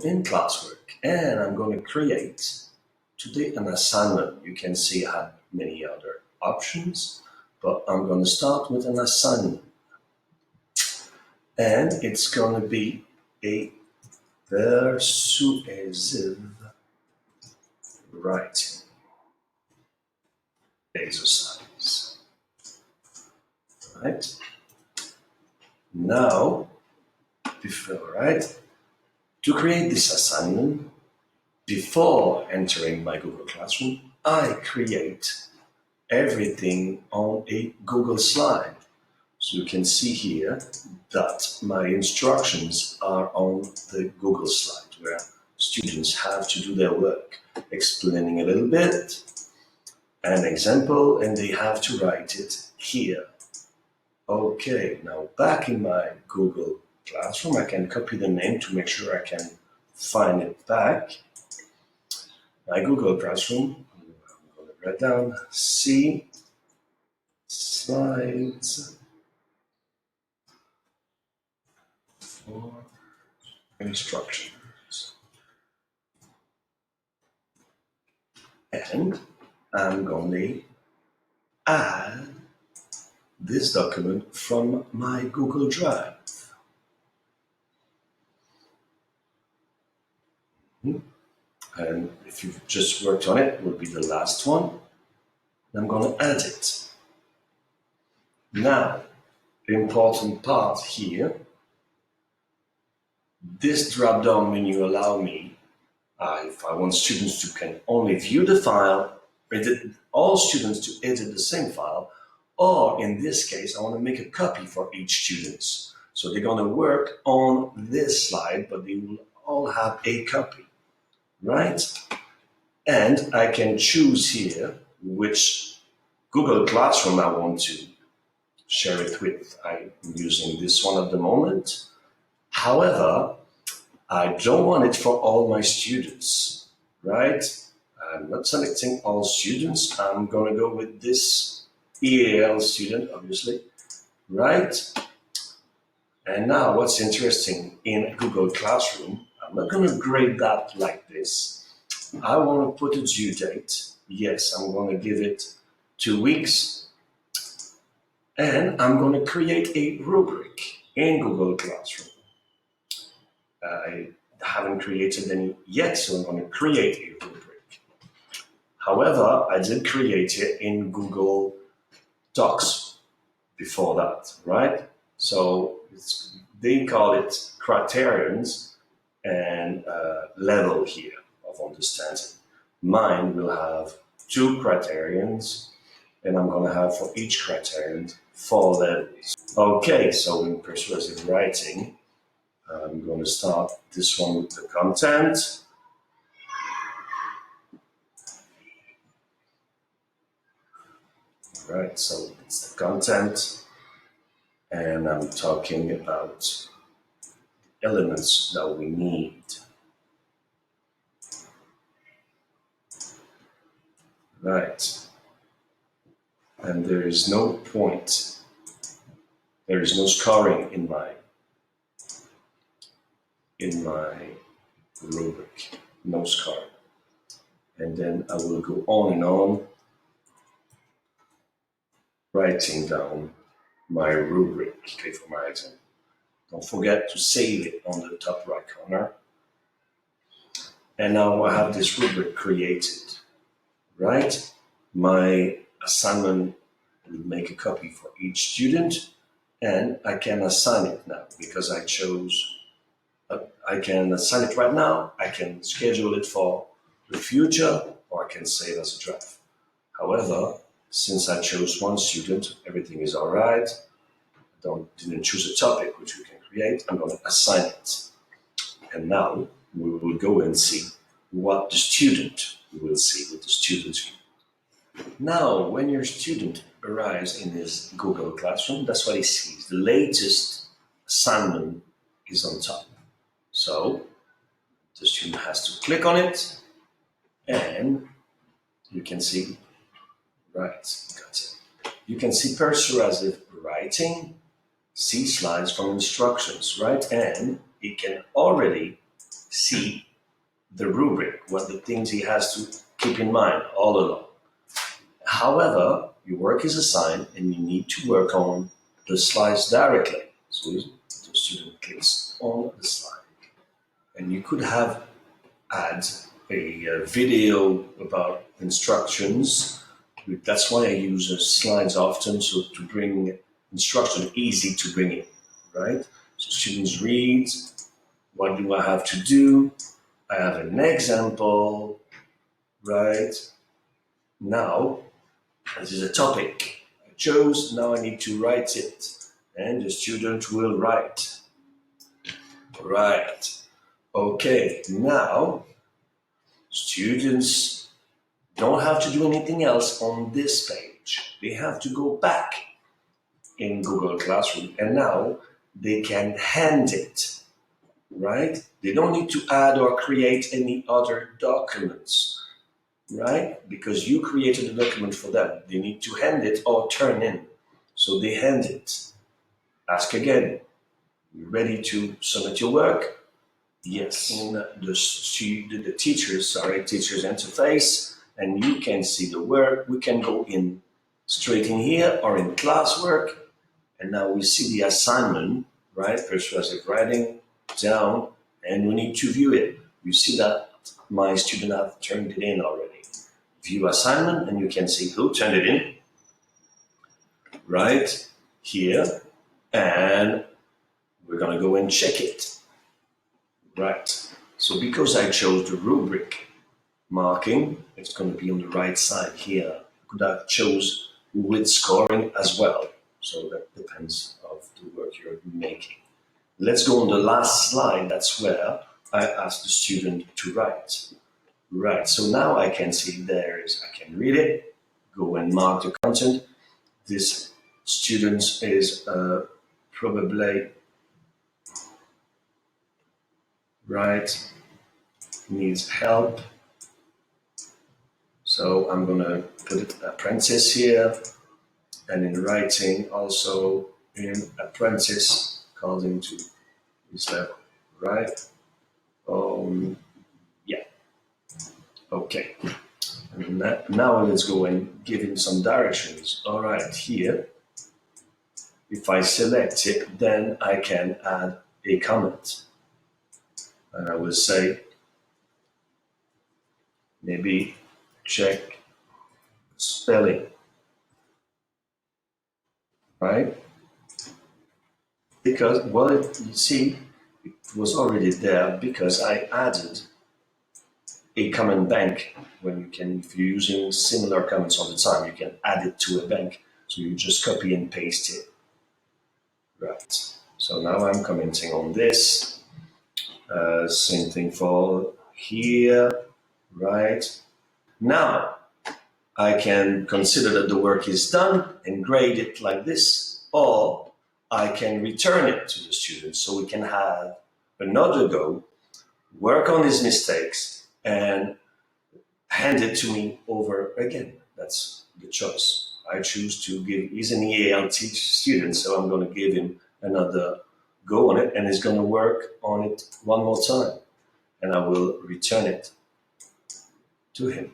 in classwork, and I'm going to create today an assignment. You can see I have many other options, but I'm going to start with an assignment. And it's going to be a persuasive writing exercise. Right? Now, to create this assignment, before entering my Google Classroom, I create everything on a Google slide. So you can see here that my instructions are on the Google slide where students have to do their work, explaining a little bit, an example, and they have to write it here. Okay, now back in my Google Classroom, I can copy the name to make sure I can find it back. My Google Classroom, I'm going to write down C slides for instructions. And I'm going to add this document from my Google Drive. And if you've just worked on it, it will be the last one. I'm going to add it. Now, the important part here, this drop-down menu allows me, if I want students to can only view the file, all students to edit the same file, or in this case, I want to make a copy for each student. So they're going to work on this slide, but they will all have a copy, right? And I can choose here which Google Classroom I want to share it with. I'm using this one at the moment. However, I don't want it for all my students, right? I'm not selecting all students. I'm going to go with this EAL student, obviously, right? And now what's interesting in Google Classroom, I'm not going to grade that like this. I want to put a due date. Yes, I'm going to give it 2 weeks. And I'm going to create a rubric in Google Classroom. I haven't created any yet, so I'm going to create a rubric. However, I did create it in Google Docs before that, right? So they call it criterions and level here of understanding. Mine will have 2 criterions, and I'm going to have for each criterion 4 levels. Okay, so in persuasive writing, I'm going to start this one with the content. All right, so it's the content, and I'm talking about elements that we need. Right. And there is no point. There is no scoring in my rubric. No scoring. And then I will go on and on, writing down my rubric. Okay, for my example. Don't forget to save it on the top right corner. And now I have this rubric created, right? My assignment will make a copy for each student, and I can assign it now because I chose. I can assign it right now. I can schedule it for the future, or I can save as a draft. However, since I chose 1 student, everything is all right. Didn't choose a topic which we can create. I'm going to assign it. And now we will go and see what the student will see with the student view. Now, when your student arrives in his Google Classroom, that's what he sees. The latest assignment is on top. So the student has to click on it, and you can see, right, got it. You can see persuasive writing, see slides from instructions, right? And it can already see the rubric, what the things he has to keep in mind all along. However, your work is assigned and you need to work on the slides directly. So the student clicks on the slide. And you could have add a video about instructions. That's why I use slides often, so to bring instruction easy to bring in, right? So students read, what do I have to do? I have an example, right? Now, this is a topic I chose, now I need to write it. And the student will write. Right. Okay, now students don't have to do anything else on this page. They have to go back in Google Classroom and now they can hand it, right? They don't need to add or create any other documents, right? Because you created a document for them. They need to hand it or turn in. So they hand it. Ask again. You ready to submit your work? Yes. In the teacher's interface, and you can see the work. We can go in straight in here or in classwork, and now we see the assignment, right? Persuasive writing down, and we need to view it. You see that my student have turned it in already. View assignment, and you can see who turned it in, right here, and we're gonna go and check it. Right, so because I chose the rubric marking, it's going to be on the right side here. I could have chose with scoring as well, so that depends of the work you're making. Let's go on the last slide, that's where I ask the student to write. Right, so now I can see I can read it, go and mark the content. This student is probably right, needs help. So I'm gonna put it apprentice here, and in writing also in apprentice according to this level, right? Yeah, okay. And now let's go and give him some directions. All right, here, if I select it, then I can add a comment. And I will say, maybe check spelling, right? Because, well, you see, it was already there because I added a comment bank. If you're using similar comments all the time, you can add it to a bank. So you just copy and paste it. Right. So now I'm commenting on this. Same thing for here, right? Now, I can consider that the work is done and grade it like this, or I can return it to the student so we can have another go, work on his mistakes, and hand it to me over again. That's the choice. I choose to give, he's an EAL student, so I'm going to give him another go on it, and he's going to work on it one more time, and I will return it to him.